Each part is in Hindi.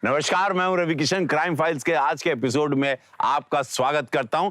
नमस्कार, मैं हूं रवि किशन। क्राइम फाइल्स के आज के एपिसोड में आपका स्वागत करता हूं।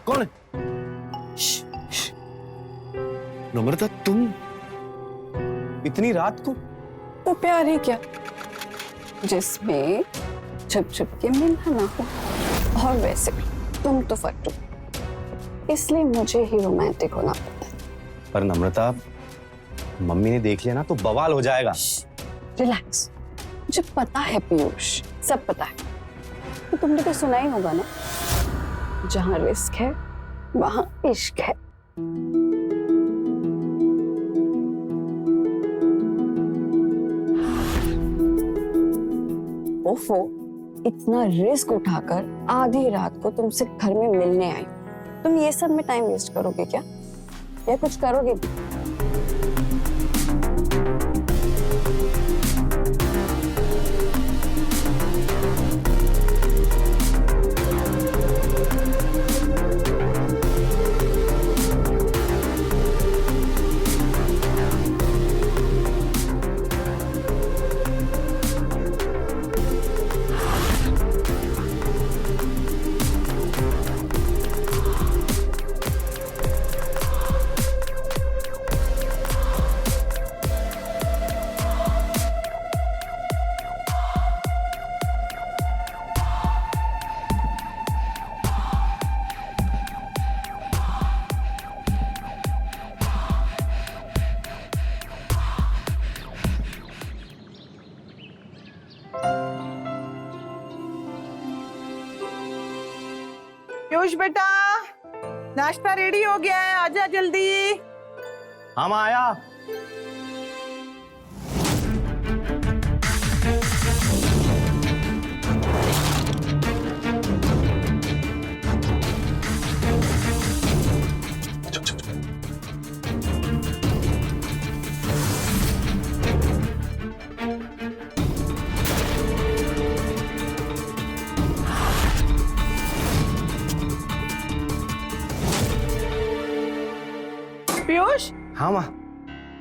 कौन है? नम्रता, तुम इतनी रात को? वो प्यार है क्या जिसमें छुप छुप के मिलना ना हो। और वैसे भी तुम तो फट्टू, इसलिए मुझे ही रोमांटिक होना पड़ता है। पर नम्रता, मम्मी ने देख लिया ना तो बवाल हो जाएगा। रिलैक्स, मुझे पता है पीयूष, सब पता है। तो तुमने तो सुना ही होगा ना, जहां रिस्क है वहां इश्क है। ओफो, इतना रिस्क उठाकर आधी रात को तुमसे घर में मिलने आई, तुम ये सब में टाइम वेस्ट करोगे क्या, या कुछ करोगे भी? पीयूष बेटा, नाश्ता रेडी हो गया है, आजा जल्दी। हम आया। पीयूष, हाँ माँ।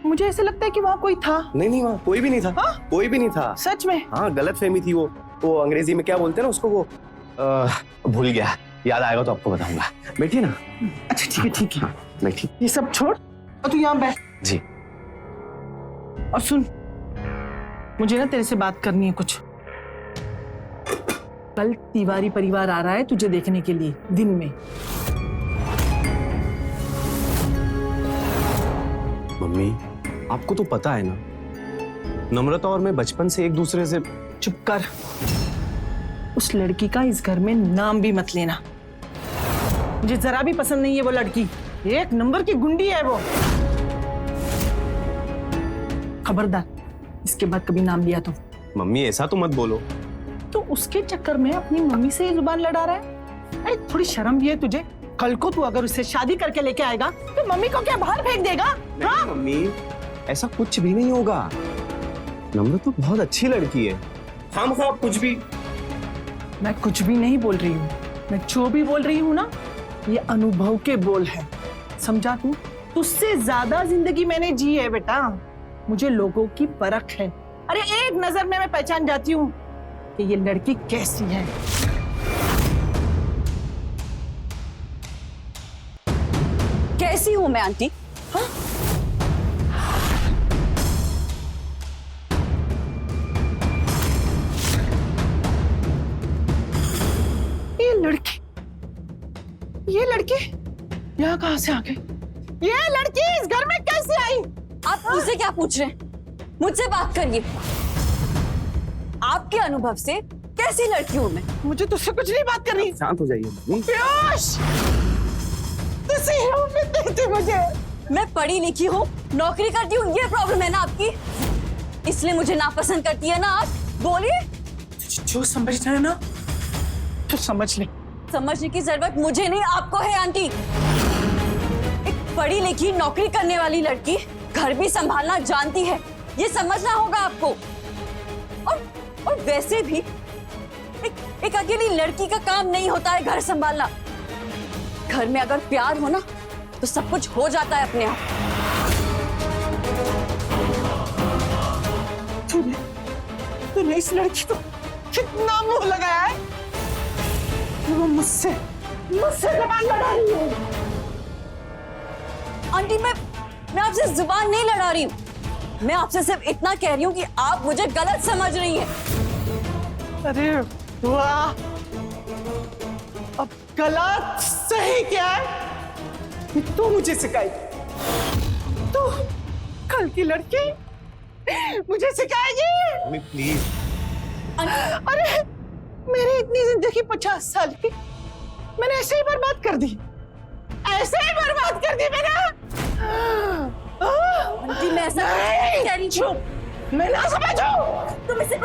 मुझे ऐसे लगता है कि वहाँ कोई था। नहीं माँ, कोई भी नहीं था। हाँ? कोई भी नहीं था। सच में? हाँ, गलत फहमी थी वो अंग्रेजी में क्या बोलते हैं ना उसको, वो भूल गया, याद आएगा तो आपको बताऊंगा। बैठिए ना। अच्छा ठीक है ठीक है, बैठिए। ये सब छोड़ और तू यहाँ बैठ। जी। और सुन, मुझे ना तेरे से बात करनी है कुछ। कल तिवारी परिवार आ रहा है तुझे देखने के लिए दिन में। मम्मी, आपको तो पता है ना, नम्रता और मैं बचपन से एक दूसरे से। चुप कर, उस लड़की का इस घर में नाम भी मत लेना। मुझे जरा भी पसंद नहीं है वो लड़की, एक नंबर की गुंडी है वो। खबरदार, इसके बाद कभी नाम लिया तो। मम्मी ऐसा तो मत बोलो। तो उसके चक्कर में अपनी मम्मी से ही जुबान लड़ा रहा है। अरे थोड़ी शर्म भी है तुझे? कल को तू अगर उससे शादी करके लेके आएगा तो मम्मी को क्या बाहर फेंक देगा? नहीं मम्मी, ऐसा कुछ भी नहीं होगा। नम्रता तो बहुत अच्छी लड़की है। हम कुछ भी। मैं कुछ भी नहीं बोल रही हूँ, मैं जो भी बोल रही हूँ ना, ये अनुभव के बोल है, समझा तू? तुझसे ज्यादा जिंदगी मैंने जी है बेटा, मुझे लोगों की परख है। अरे एक नजर में मैं पहचान जाती हूँ कि ये लड़की कैसी है। कैसी हूं मैं आंटी? हाँ? ये लड़की ये लड़की यहाँ कहाँ से आ गई? ये लड़की इस घर में कैसे आई? आप मुझसे क्या पूछ रहे हैं? मुझसे बात करिए। आपके अनुभव से कैसी लड़की हूं मैं? मुझे तुझसे कुछ नहीं बात करनी। शांत हो जाइए मम्मी। पीयूष, तुझसे ही उम्मीद नहीं थी मुझे। मैं पढ़ी लिखी हूँ, नौकरी करती हूँ, ये प्रॉब्लम है ना आपकी? इसलिए मुझे नापसंद करती है ना आप? बोलिए। जो समझना है ना तो समझ ले। समझने की जरूरत मुझे नहीं, आपको है आंटी। एक पढ़ी लिखी नौकरी करने वाली लड़की घर भी संभालना जानती है, ये समझना होगा आपको। और वैसे भी एक अकेली लड़की का काम नहीं होता है घर संभालना। घर में अगर प्यार हो ना तो सब कुछ हो जाता है अपने आप। तूने इस लड़की को कितना मुंह लगाया है? वो मुझसे जुबान लड़ा रही है। आंटी मैं आपसे जुबान नहीं लड़ा रही हूँ, मैं आपसे सिर्फ इतना कह रही हूँ कि आप मुझे गलत समझ रही हैं। अरे वाह, अब गलत सही क्या है ये तू मुझे सिखाएगी। तू कल की लड़की मुझे सिखाएगी? Mummy please. अरे मेरी इतनी जिंदगी 50 साल की मैंने ऐसे ही बर्बाद कर दी, ऐसे ही बर्बाद कर दी मैंने। आंटी मैं ऐसा नहीं कह रही हूँ। मैं ना समझू, तुम इसे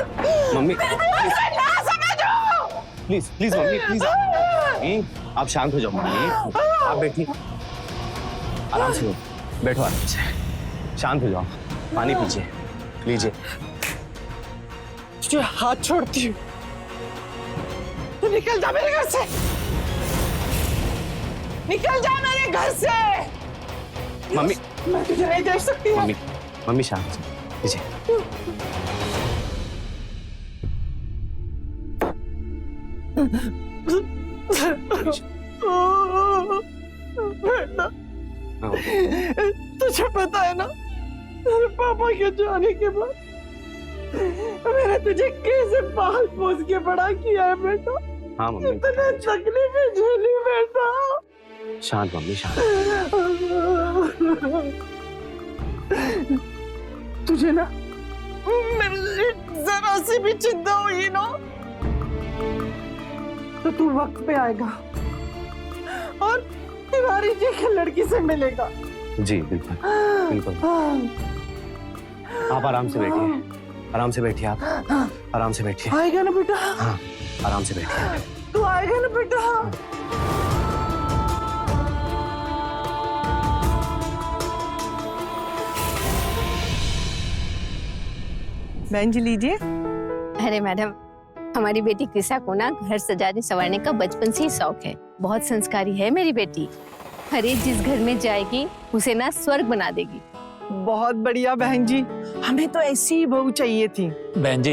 मम्मी मैं ना समझू। Please please mummy please. Mummy आप शांत हो जाओ मम्मी। आप बैठिए, आराम से बैठो, आराम से शांत हो जाओ। पानी पीजिए, लीजिए। तुझे हाथ छोड़ती हूँ, तू निकल जा मेरे घर से, निकल जा मेरे घर से। मम्मी मैं तुझे नहीं देख सकती। मम्मी मम्मी शांत हो, लीजिए। बेटा, तुझे पता है ना तेरे पापा के जाने के बाद मैंने तुझे कैसे पाल पोस के बड़ा किया है बेटा। हाँ मम्मी। कितने तकलीफें झेली बेटा। शांत मम्मी शांत। तुझे ना मेरी जरा सी भी चिंता हुई ना तो तू वक्त पे आएगा और तिवारी जी की लड़की से मिलेगा। जी बिल्कुल बिल्कुल। आप आराम से बैठिए, आराम से बैठिए। आप आराम से बैठिए। आएगा ना बेटा? हाँ आराम से बैठिए। तू आएगा ना बेटा? बहन जी लीजिए। अरे मैडम, हमारी बेटी कृषा को ना घर सजाने संवारने का बचपन से ही शौक है। बहुत संस्कारी है मेरी बेटी। अरे जिस घर में जाएगी उसे ना स्वर्ग बना देगी। बहुत बढ़िया बहन जी, हमें तो ऐसी ही बहू चाहिए थी। बहन जी,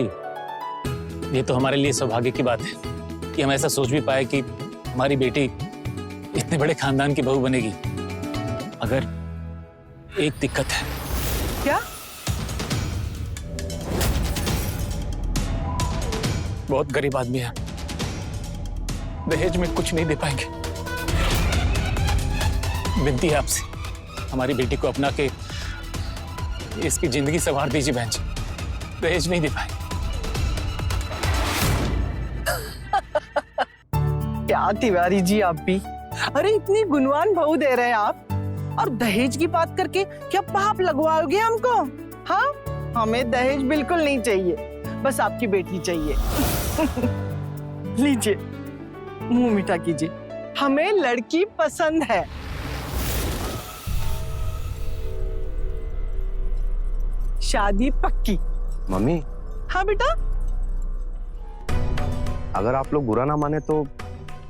ये तो हमारे लिए सौभाग्य की बात है कि हम ऐसा सोच भी पाए कि हमारी बेटी इतने बड़े खानदान की बहू बनेगी। अगर एक दिक्कत है। क्या? बहुत गरीब आदमी है, दहेज में कुछ नहीं दे पाएंगे। विनती है आपसे, हमारी बेटी को अपना के इसकी जिंदगी संवार दीजिए बहन जी। दहेज नहीं दे पाएंगे। क्या तिवारी जी आप भी? अरे इतनी गुणवान बहू दे रहे हैं आप और दहेज की बात करके क्या पाप लगवाओगे हमको? हाँ, हमें दहेज बिल्कुल नहीं चाहिए, बस आपकी बेटी चाहिए। लीजिए, मुंह मीठा कीजिए, हमें लड़की पसंद है। शादी पक्की। मम्मी हाँ बेटा। अगर आप लोग बुरा ना माने तो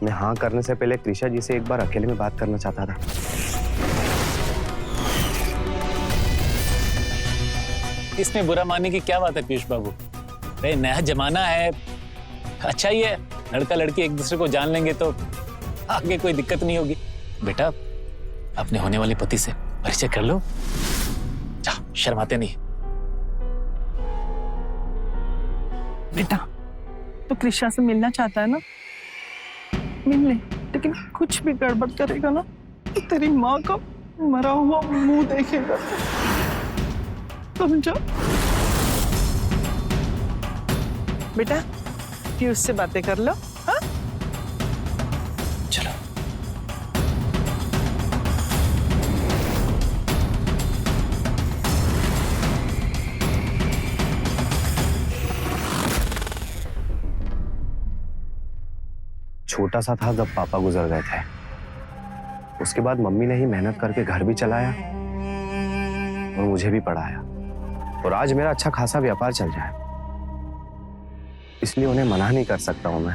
मैं हाँ करने से पहले कृषा जी से एक बार अकेले में बात करना चाहता था। इसमें बुरा मानने की क्या बात है पीयूष बाबू? अरे नया जमाना है, अच्छा ही है। लड़का लड़की एक दूसरे को जान लेंगे तो आगे कोई दिक्कत नहीं होगी। बेटा, अपने होने वाले पति से परिचय कर लो, जाओ, शर्माते नहीं। बेटा, तो कृषा से मिलना चाहता है ना? मिल ले, लेकिन कुछ भी गड़बड़ करेगा ना तो तेरी माँ का मरा हुआ मुंह देखेगा। समझा? बेटा पीयूष से बातें कर लो। हाँ चलो। छोटा सा था जब पापा गुजर गए थे। उसके बाद मम्मी ने ही मेहनत करके घर भी चलाया और मुझे भी पढ़ाया, और आज मेरा अच्छा खासा व्यापार चल रहा है। इसलिए उन्हें मना नहीं कर सकता हूं मैं।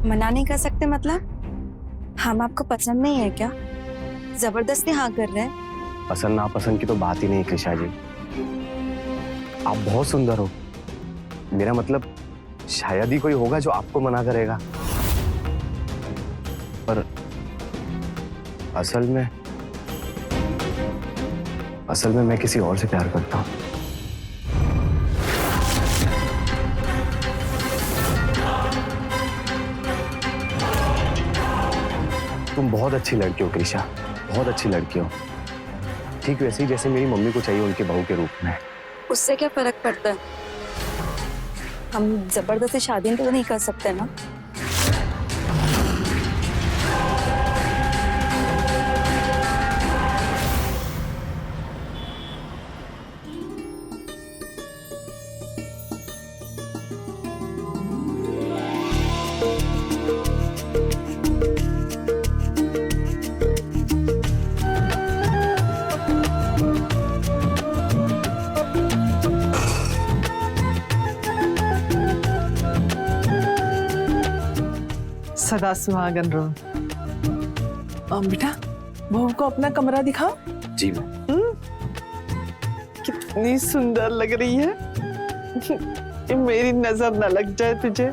मना नहीं कर सकते मतलब? हम आपको पसंद नहीं है क्या? जबरदस्ती हाँ कर रहे हैं? पसंद नापसंद की तो बात ही नहीं कृषा जी। आप बहुत सुंदर हो। मेरा मतलब शायद ही कोई होगा जो आपको मना करेगा, पर असल में मैं किसी और से प्यार करता हूं। तुम बहुत अच्छी लड़की हो कृषा, बहुत अच्छी लड़की हो। ठीक वैसे ही जैसे मेरी मम्मी को चाहिए उनके बहू के रूप में। उससे क्या फर्क पड़ता है? हम जबरदस्ती शादी तो नहीं कर सकते ना। सदा सुहागन रहो। बेटा बहू को अपना कमरा दिखाओ। जी मैं। कितनी सुंदर लग रही है। ये मेरी नजर न लग जाए तुझे।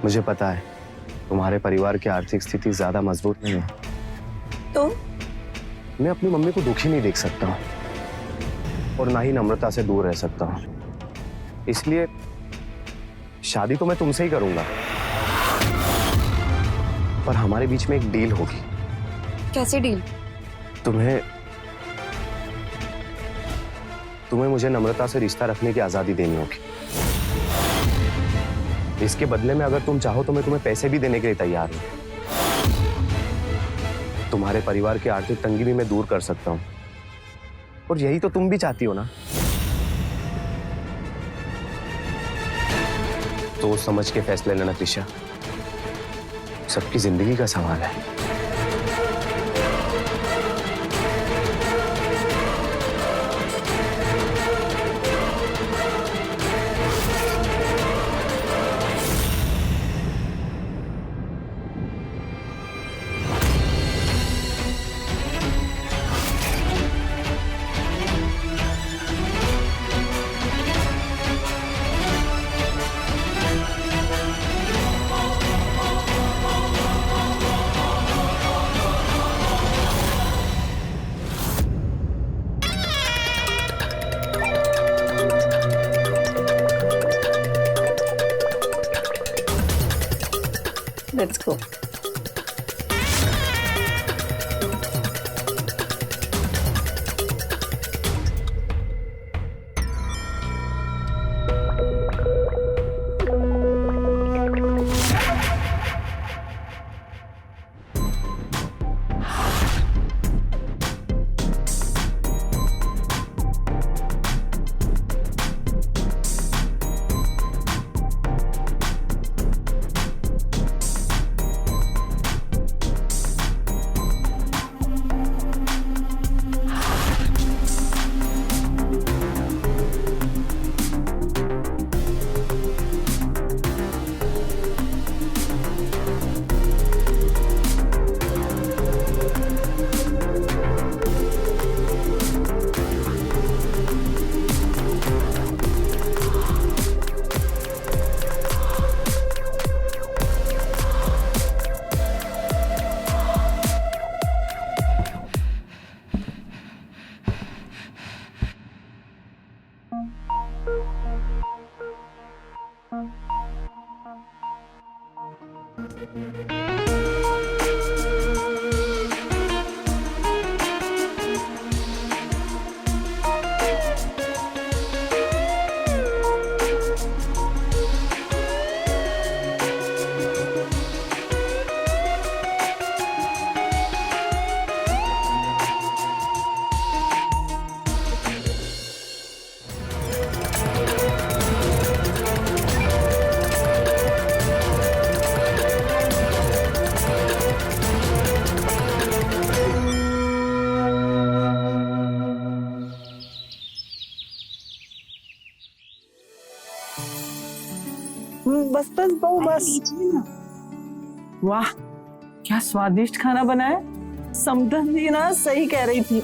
मुझे पता है तुम्हारे परिवार की आर्थिक स्थिति ज्यादा मजबूत नहीं है, तो मैं अपनी मम्मी को दुखी नहीं देख सकता हूं और ना ही नम्रता से दूर रह सकता हूं। इसलिए शादी तो मैं तुमसे ही करूंगा, पर हमारे बीच में एक डील होगी। कैसी डील? तुम्हें मुझे नम्रता से रिश्ता रखने की आजादी देनी होगी। इसके बदले में अगर तुम चाहो तो मैं तुम्हें पैसे भी देने के लिए तैयार हूं। तुम्हारे परिवार की आर्थिक तंगी भी मैं दूर कर सकता हूं, और यही तो तुम भी चाहती हो ना। तो समझ के फैसले लेना कृषा, सबकी जिंदगी का सवाल है। Let's go. बस बस बहू बस। वाह क्या स्वादिष्ट खाना बना है। समधन जी ना सही कह रही थी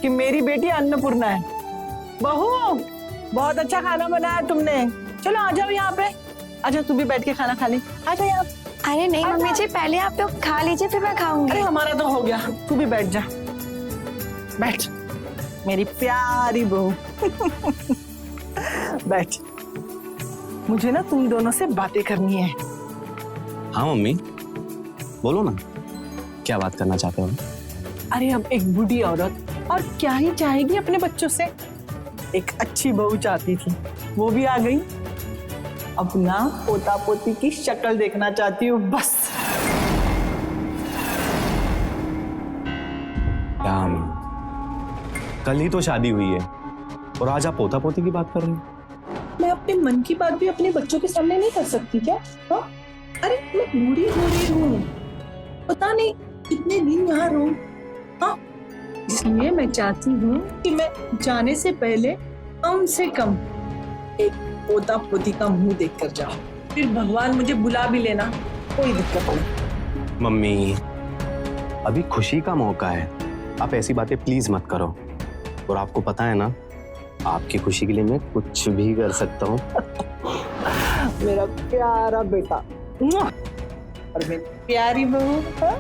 कि मेरी बेटी अन्नपूर्णा है। बहू बहुत अच्छा खाना बनाया तुमने। चलो आ जाओ यहाँ पे, आजा तू भी बैठ के खाना खा ले। आजा यहाँ। अरे नहीं मम्मी जी, पहले आप लोग खा लीजिए फिर मैं खाऊंगी। अरे हमारा तो हो गया, तू भी बैठ जा। बैठ मेरी प्यारी बहू। बैठ, मुझे ना तुम दोनों से बातें करनी है। हाँ मम्मी बोलो ना, क्या बात करना चाहते हो? अरे अब एक बूढ़ी औरत और क्या ही चाहेगी अपने बच्चों से। एक अच्छी बहू चाहती थी, वो भी आ गई। अब ना पोता पोती की शक्ल देखना चाहती हूँ बस। क्या मम्मी, कल ही तो शादी हुई है और आज आप पोता पोती की बात कर रहे हो? मैं अपने मन की बात भी अपने बच्चों के सामने नहीं कर सकती क्या? हाँ? अरे मैं बूढ़ी हो रही हूँ, पता नहीं कितने दिन यहाँ रहूं। हाँ? इसलिए मैं चाहती हूँ कि मैं जाने से पहले कम से कम एक पोता पोती का मुंह देख कर जाऊं। फिर भगवान मुझे बुला भी लेना, कोई दिक्कत नहीं। मम्मी अभी खुशी का मौका है, आप ऐसी बातें प्लीज मत करो। और आपको पता है ना, आपकी खुशी के लिए मैं कुछ भी कर सकता हूँ। मेरा प्यारा बेटा और मेरी प्यारी बहू। हाँ?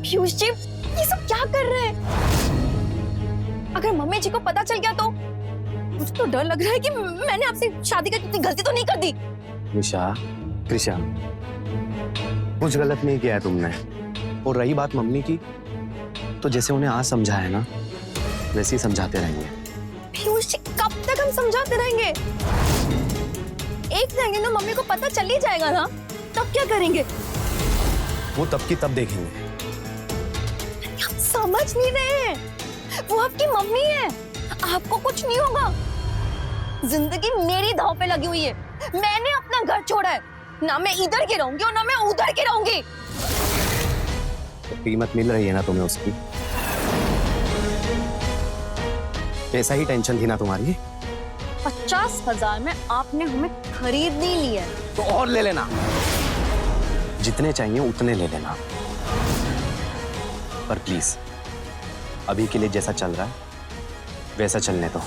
पीयूष जी ये सब क्या कर रहे हैं? अगर मम्मी जी को पता चल गया तो मुझे तो डर लग रहा है कि मैंने आपसे शादी करके इतनी गलती तो नहीं कर दी। निशा, कृषा, कुछ गलत नहीं किया है तुमने। और रही बात मम्मी की, तो जैसे उन्हें आज समझाया ना वैसे ही समझाते रहेंगे। पीयूष जी कब तक हम समझाते रहेंगे? एक सेकंड में मम्मी को पता चल ही जाएगा ना, तब क्या करेंगे? वो तब की तब देखेंगे। आप समझ नहीं रहे हैं, वो आपकी मम्मी है, आपको कुछ नहीं होगा। जिंदगी मेरी दांव पे लगी हुई है, मैंने अपना घर छोड़ा है, ना मैं इधर की रहूंगी और ना मैं उधर की रहूंगी। तो कीमत मिल रही है ना तुम्हें उसकी? ऐसा ही टेंशन थी ना तुम्हारी? 50,000 में आपने हमें खरीद नहीं लिया है। तो और ले लेना, जितने चाहिए उतने ले लेना। पर प्लीज अभी के लिए जैसा चल रहा है वैसा चलने दो।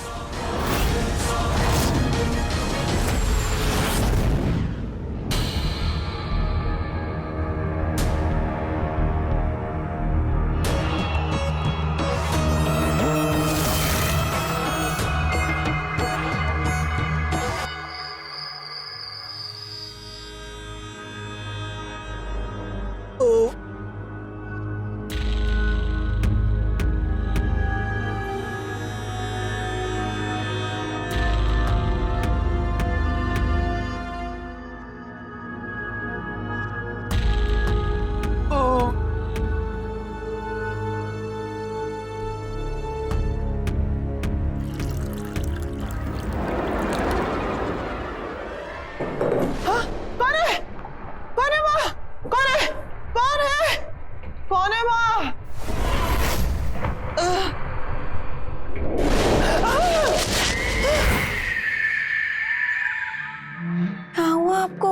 क्या हुआ आपको?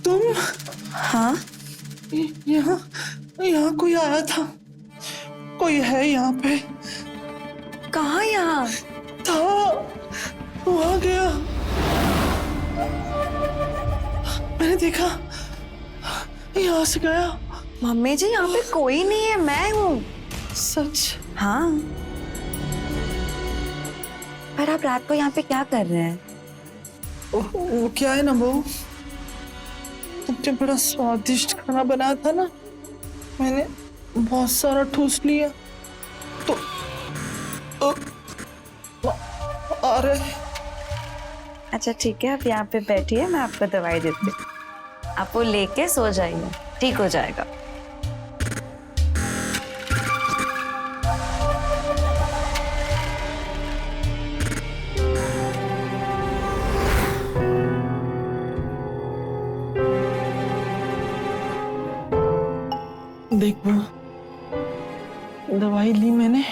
तुम? हाँ यहाँ कोई आया था, कोई है यहाँ पे? कहाँ? यहाँ था, वो आ गया, मैंने देखा, यहाँ से गया। मम्मी जी यहाँ पे कोई नहीं है, मैं हूँ। सच? हाँ, पर आप रात को यहाँ पे क्या कर रहे हैं? वो क्या है ना बहू, तुमने बड़ा स्वादिष्ट खाना बनाया था ना, मैंने बहुत सारा ठूस लिया तो आ रहे अच्छा ठीक है, आप यहाँ पे बैठिए, मैं आपको दवाई देती हूँ। आप वो लेके सो जाइए, ठीक हो जाएगा। देखो, दवाई ली मैंने,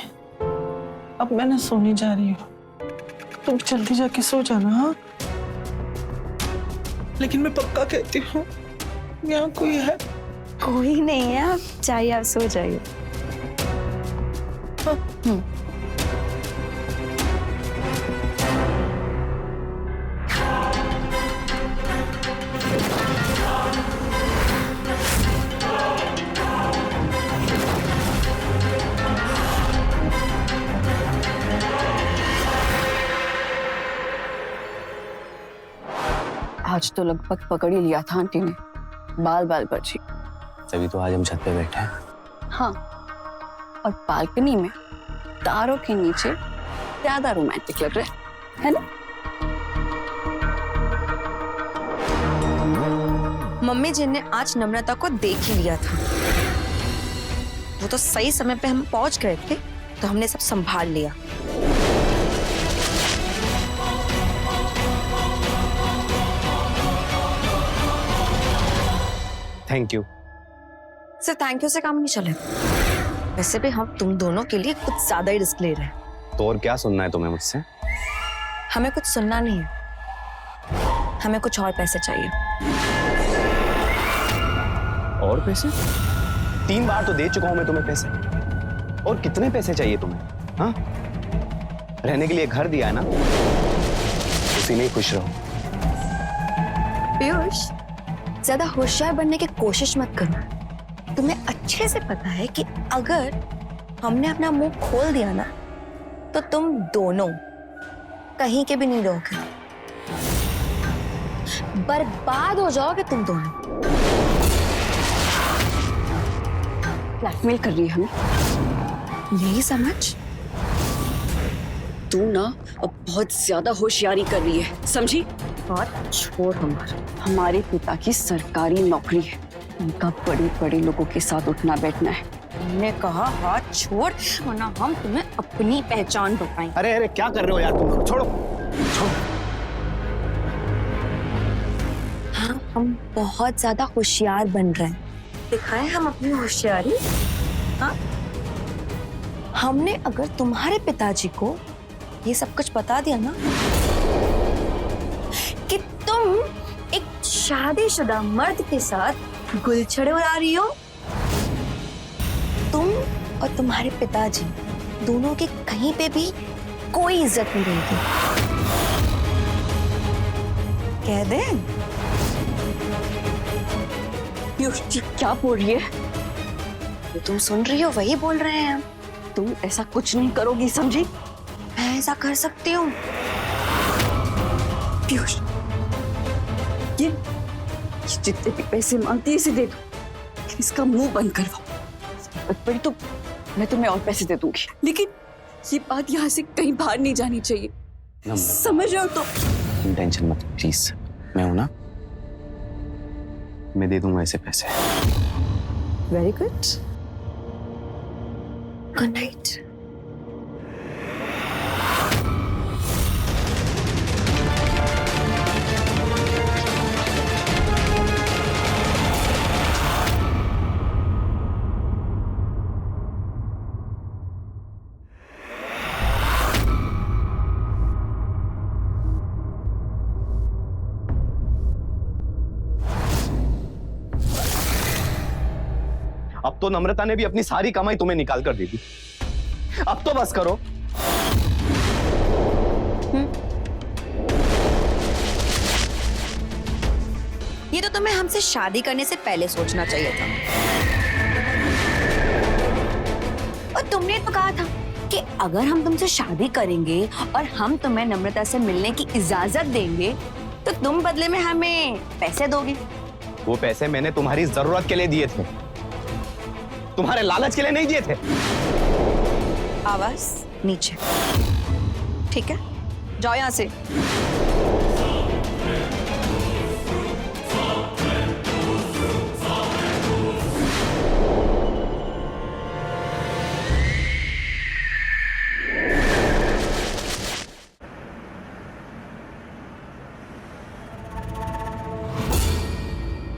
अब मैंने सोने जा रही हूँ। तुम जल्दी जाके सो जाना। हाँ, लेकिन मैं पक्का कहती हूँ यहाँ कोई है। कोई नहीं है, आप चाहिए आप सो जाइए। आज तो लगभग पकड़ ही लिया था आंटी ने, बाल बाल बची। तभी तो आज हम छत पे बैठे हैं। हाँ, और बालकनी में तारों के नीचे ज्यादा रोमांटिक लग रहा है ना? मम्मी जी ने आज नम्रता को देख ही लिया था। वो तो सही समय पे हम पहुंच गए थे, तो हमने सब संभाल लिया। Thank you. Sir thank you से काम नहीं चले। वैसे भी हम तुम दोनों के लिए कुछ ज्यादा ही रिस्क ले रहे हैं। तो और क्या सुनना है तुम्हें मुझसे? हमें कुछ सुनना नहीं है, हमें कुछ और पैसे चाहिए। और पैसे? 3 बार तो दे चुका हूं मैं तुम्हें पैसे। और कितने पैसे चाहिए तुम्हें? हाँ, रहने के लिए घर दिया है ना, उसी में ही खुश रहो। पीयूष, ज्यादा होशियार बनने की कोशिश मत करना। तुम्हें अच्छे से पता है कि अगर हमने अपना मुंह खोल दिया ना, तो तुम दोनों कहीं के भी नहीं रहोगे, बर्बाद हो जाओगे तुम दोनों। ब्लैकमेल कर रही है हमें, यही समझ। तू ना अब बहुत ज्यादा होशियारी कर रही है, समझी? बात छोड़ हमारा। हमारे पिता की सरकारी नौकरी है, उनका बड़े बड़े लोगों के साथ उठना बैठना है। हमने कहा हाथ छोड़, वरना हम तुम्हें अपनी पहचान बताएंगे। अरे अरे क्या कर रहे हो यार तुम? छोड़ो। हाँ, हम बहुत ज्यादा होशियार बन रहे हैं। दिखाएं हम अपनी होशियारी। हाँ, हमने अगर तुम्हारे पिताजी को ये सब कुछ बता दिया ना कि तुम एक शादीशुदा मर्द के साथ गुलछड़े उड़ा रही हो, तुम और तुम्हारे पिताजी दोनों की कहीं पे भी कोई इज्जत नहीं रहेगी। कह दे। पीयूष जी क्या बोल रही है? जो तुम सुन रही हो वही बोल रहे हैं हम। तुम ऐसा कुछ नहीं करोगी, समझी? मैं ऐसा कर सकती हूँ। पीयूष, ये जितने भी पैसे मांगती है इसे दे दो, इसका मुंह बंद करवाओ। जरूरत पड़ी तो मैं तुम्हें और पैसे दे दूंगी, लेकिन ये बात यहाँ से कहीं बाहर नहीं जानी चाहिए, समझ रहे हो? तो तुम टेंशन मत प्लीज, मैं हूं ना, मैं दे दूंगा ऐसे पैसे। Very good, good night. अब तो नम्रता ने भी अपनी सारी कमाई तुम्हें निकाल कर दे दी। अब तो बस करो। ये तो तुम्हें हमसे शादी करने से पहले सोचना चाहिए था। और तुमने तो कहा था कि अगर हम तुमसे शादी करेंगे और हम तुम्हें नम्रता से मिलने की इजाजत देंगे तो तुम बदले में हमें पैसे दोगी। वो पैसे मैंने तुम्हारी जरूरत के लिए दिए थे, तुम्हारे लालच के लिए नहीं दिए थे। आवाज नीचे, ठीक है? जाओ यहां से।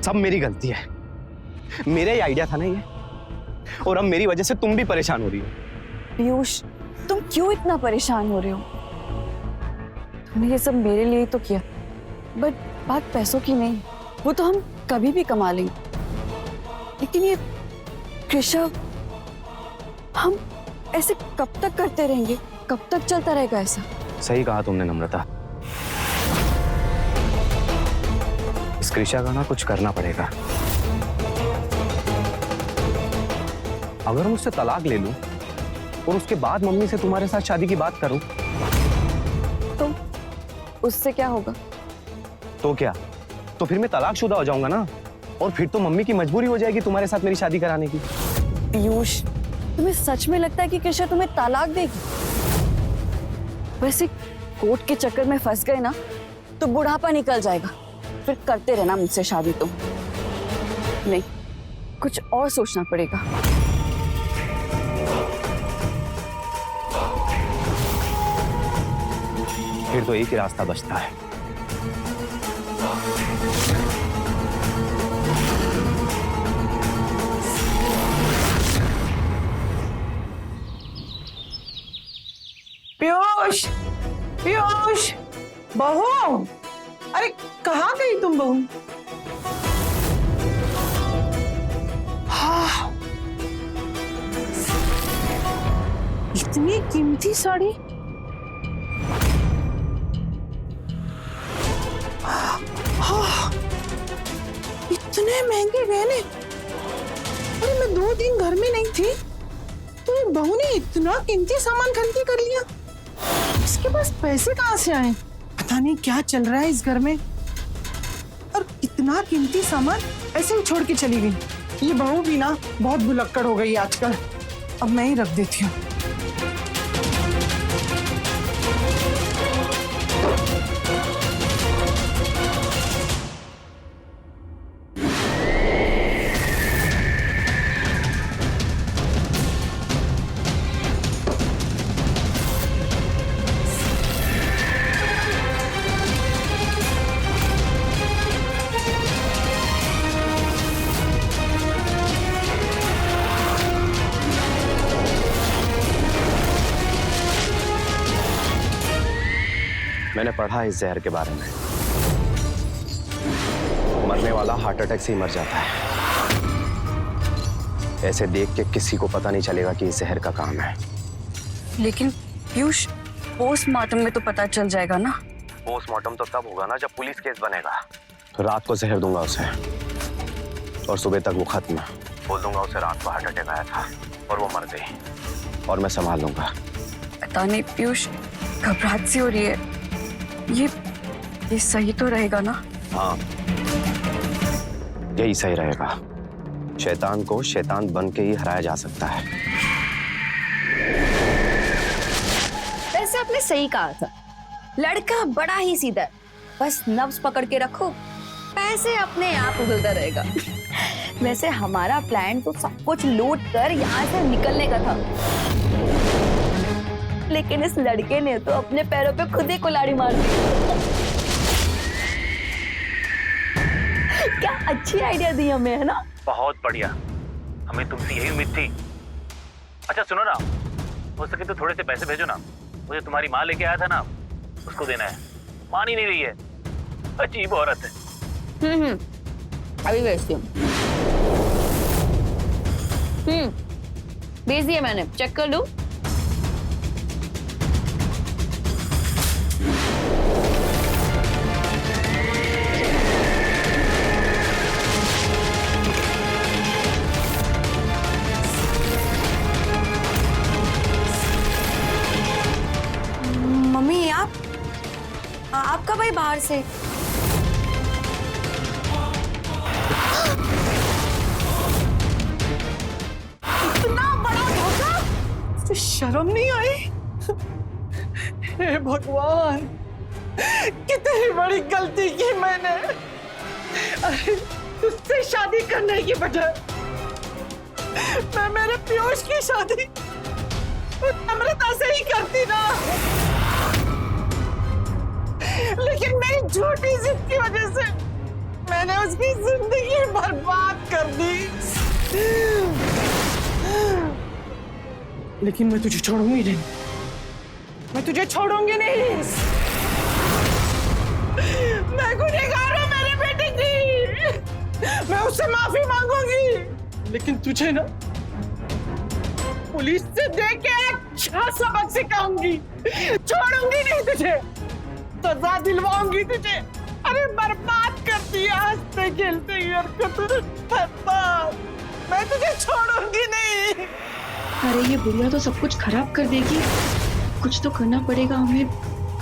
सब मेरी गलती है, मेरा ही आइडिया था ना ये, और अब मेरी वजह से तुम भी परेशान हो रही हो। पीयूष, तुम क्यों इतना परेशान हो रहे हो? तुमने ये सब मेरे लिए ही तो किया, बट बात पैसों की नहीं, वो तो हम कभी भी कमा लेंगे। लेकिन ये कृषा, हम ऐसे कब तक करते रहेंगे? कब तक चलता रहेगा ऐसा? सही कहा तुमने नम्रता, इस कृषा का ना कुछ करना पड़ेगा। अगर मैं उससे तलाक ले लूं और उसके बाद मम्मी से तुम्हारे साथ शादी की बात करूं तो उससे क्या होगा? तो क्या, तो फिर मैं तलाकशुदा हो जाऊंगा ना, और फिर तो मम्मी की मजबूरी हो जाएगी तुम्हारे साथ मेरी शादी कराने की। पीयूष, तुम्हें सच में लगता है कि कृषा तुम्हें तलाक देगी? वैसे कोर्ट के चक्कर में फंस गए ना तो बुढ़ापा निकल जाएगा, फिर करते रहना मुझसे शादी। तुम नहीं, कुछ और सोचना पड़ेगा। फिर तो एक ही रास्ता बचता है। पीयूष, पीयूष, बहू, अरे कहाँ गई तुम बहू? हाँ, इतनी कीमती साड़ी? हाँ, इतने महंगे गहने? अरे मैं 2 दिन घर में नहीं थी तो ये बहू ने इतना कीमती सामान खरीदी कर लिया। इसके पास पैसे कहाँ से आए? पता नहीं क्या चल रहा है इस घर में, और इतना कीमती सामान ऐसे ही छोड़ के चली गई। ये बहू भी ना बहुत भुलक्कड़ हो गई आजकल। अब मैं ही रख देती हूँ। मैंने पढ़ा इस जहर के बारे में, मरने वाला हार्ट अटैक से ही मर जाता है। ऐसे देख के किसी को पता नहीं चलेगा कि इस जहर का काम है। लेकिन पीयूष, पोस्टमार्टम में तो पता चल जाएगा ना। पोस्टमार्टम तो तब होगा ना जब पुलिस केस बनेगा। तो रात को जहर दूंगा उसे और सुबह तक वो खत्म। बोल दूंगा उसे रात को हार्ट अटैक आया था और वो मर गई, और मैं संभाल लूंगा। पता नहीं पीयूष, घबराहट सी हो रही है। ये सही तो रहेगा ना? हाँ, यही सही रहेगा। शैतान को शैतान बन के ही हराया जा सकता है। वैसे आपने सही कहा था, लड़का बड़ा ही सीधा है, बस नब्ज पकड़ के रखो, पैसे अपने आप उधलता रहेगा। वैसे हमारा प्लान तो सब कुछ लूट कर यहाँ से निकलने का था, लेकिन इस लड़के ने तो अपने पैरों पे खुद ही कुल्हाड़ी मार दी। क्या अच्छी आइडिया दी हमें, है ना? बहुत बढ़िया, हमें तुमसे यही उम्मीद थी। अच्छा सुनो ना, हो सके तो थोड़े से पैसे भेजो ना, मुझे तुम्हारी माँ लेके आया था ना, उसको देना है। मान ही नहीं रही है, अजीब औरत है। अभी भेजती हूँ। भेज दिया मैंने, चेक कर लूं। मम्मी, आपका भाई बाहर से। इतना बड़ा धोखा, तो शर्म नहीं आई? हे भगवान, कितनी बड़ी गलती की मैंने। अरे तुझसे शादी करने की बजाय मैं मेरे पीयूष की शादी नम्रता से ही करती ना। लेकिन मेरी झूठी जिद की वजह से मैंने उसकी जिंदगी बर्बाद कर दी, लेकिन मैं तुझे छोड़ूंगी नहीं, मैं तुझे छोड़ूंगी नहीं। मैं गुनहगार हूं मेरे बेटे की, मैं उससे माफी मांगूंगी, लेकिन तुझे ना पुलिस से देख के अच्छा सबक सिखाऊंगी, छोड़ूंगी नहीं तुझे, सजा दिलवाऊंगी तुझे। अरे बर्बाद कर दिया हंसते खेलते घर को तूने, बर्बाद। मैं तुझे छोड़ूंगी नहीं। अरे ये बुढ़िया तो सब कुछ खराब कर देगी, कुछ तो करना पड़ेगा हमें,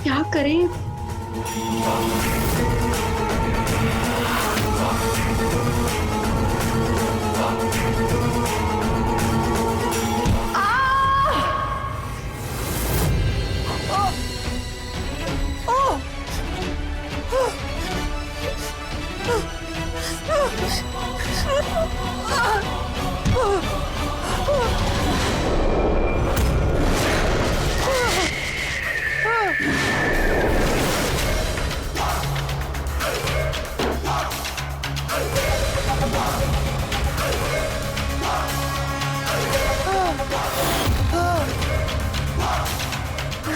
क्या करें?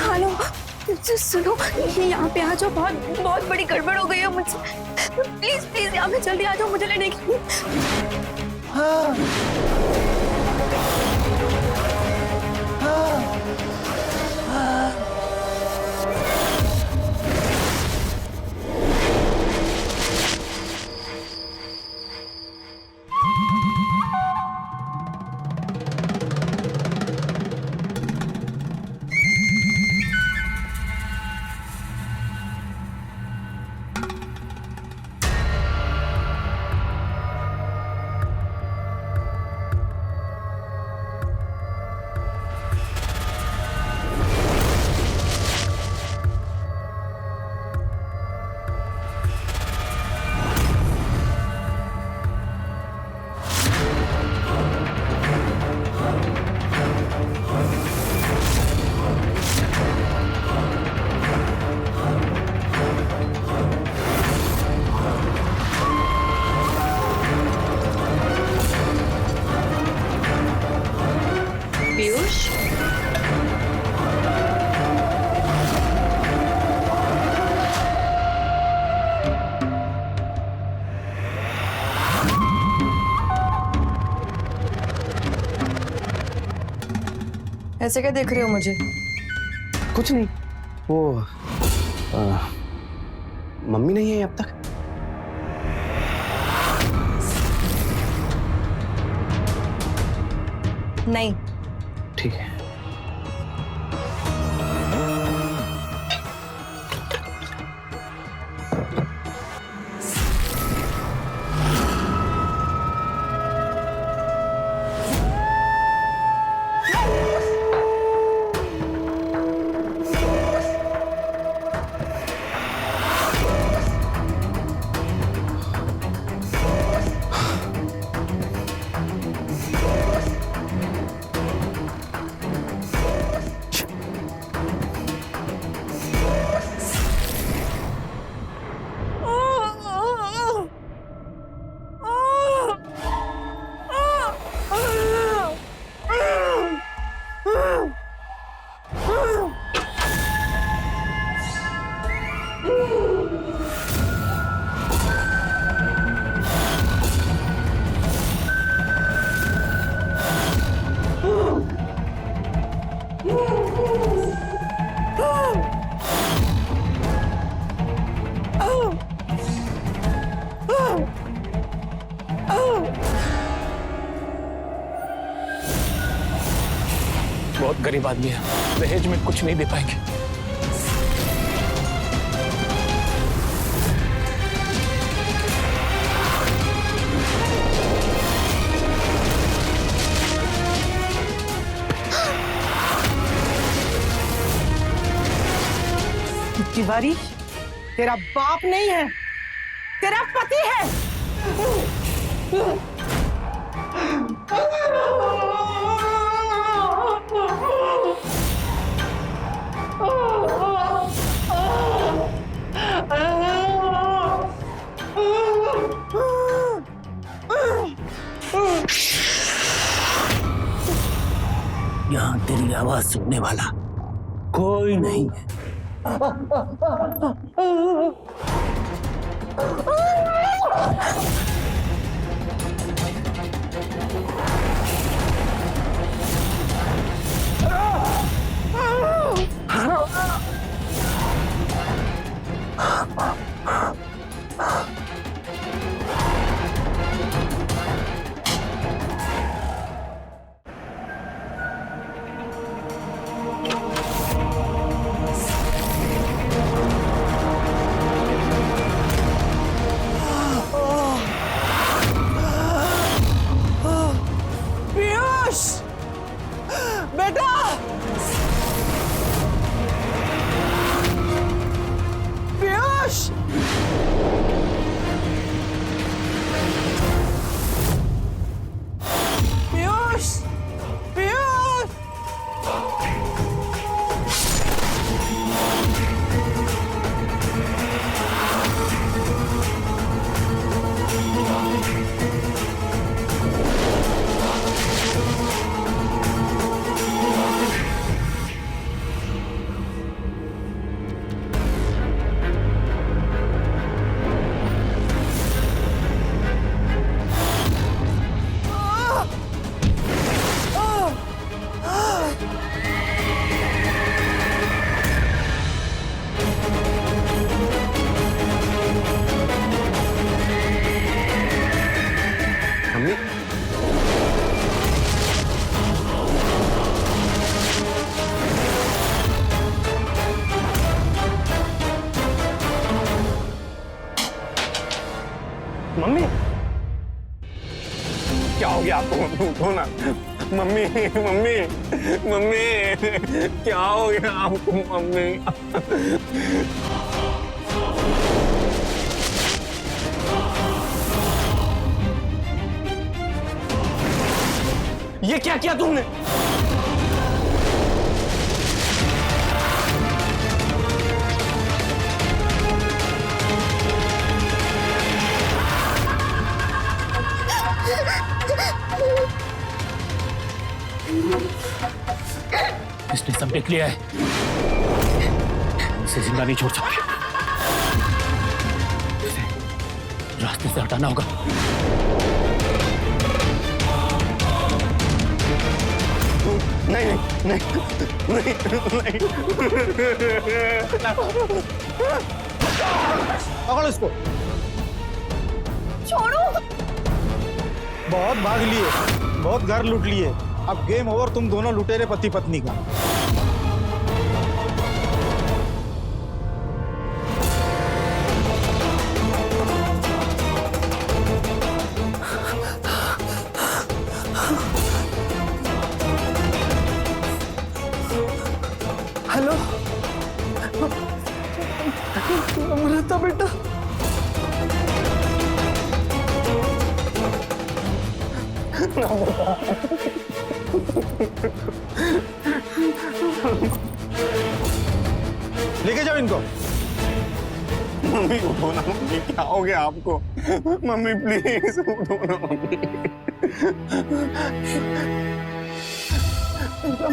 हेलो, सुनो, यहाँ पे आ जाओ, बहुत बहुत बड़ी गड़बड़ हो गई है मुझसे। प्लीज प्लीज यहाँ पे जल्दी आ जाओ मुझे लेने के लिए। पीयूष, ऐसे क्या देख रहे हो मुझे? कुछ नहीं, वो मम्मी नहीं है अब तक। नहीं। ठीक है। बहुत गरीब आदमी है, दहेज में कुछ नहीं दे पाएंगे। तिवारी तेरा बाप नहीं है, तेरा पति है। यहाँ तेरी आवाज सुनने वाला कोई नहीं है। पीयूष बेटा, पीयूष, पीयूष, पीयूष। मम्मी, मम्मी क्या हो गया आपको? उठो ना मम्मी, मम्मी, मम्मी, क्या हो गया आपको मम्मी? ये क्या किया तुमने? इसने सब देख लिया है, उसे जिंदा नहीं छोड़ सकते। इसे रास्ते से हटाना होगा। नहीं नहीं नहीं नहीं, पकड़ो इसको। छोड़ो। बहुत भाग लिए, बहुत घर लूट लिए, अब गेम ओवर तुम दोनों लुटेरे पति पत्नी का। हेलो अमृता बेटा, लेके जाओ इनको। मम्मी उठो ना मम्मी, क्या हो गया आपको? मम्मी प्लीज उठो ना मम्मी।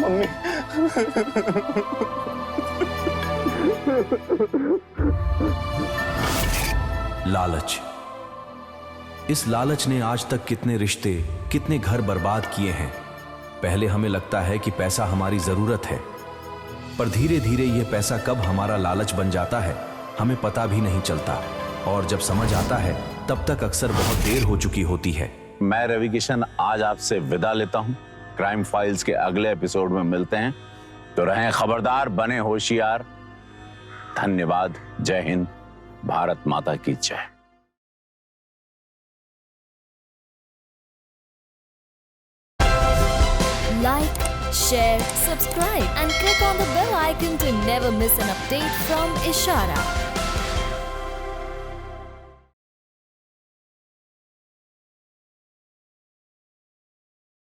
मम्मी लालच। इस लालच ने आज तक कितने रिश्ते, कितने घर बर्बाद किए हैं। पहले हमें लगता है कि पैसा हमारी जरूरत है, पर धीरे धीरे यह पैसा कब हमारा लालच बन जाता है हमें पता भी नहीं चलता, और जब समझ आता है तब तक अक्सर बहुत देर हो चुकी होती है। मैं रवि किशन आज आपसे विदा लेता हूं। क्राइम फाइल्स के अगले एपिसोड में मिलते हैं, तो रहें खबरदार, बने होशियार। धन्यवाद। जय हिंद, भारत माता की जय। Like, share, subscribe and click on the bell icon to never miss an update from Ishara.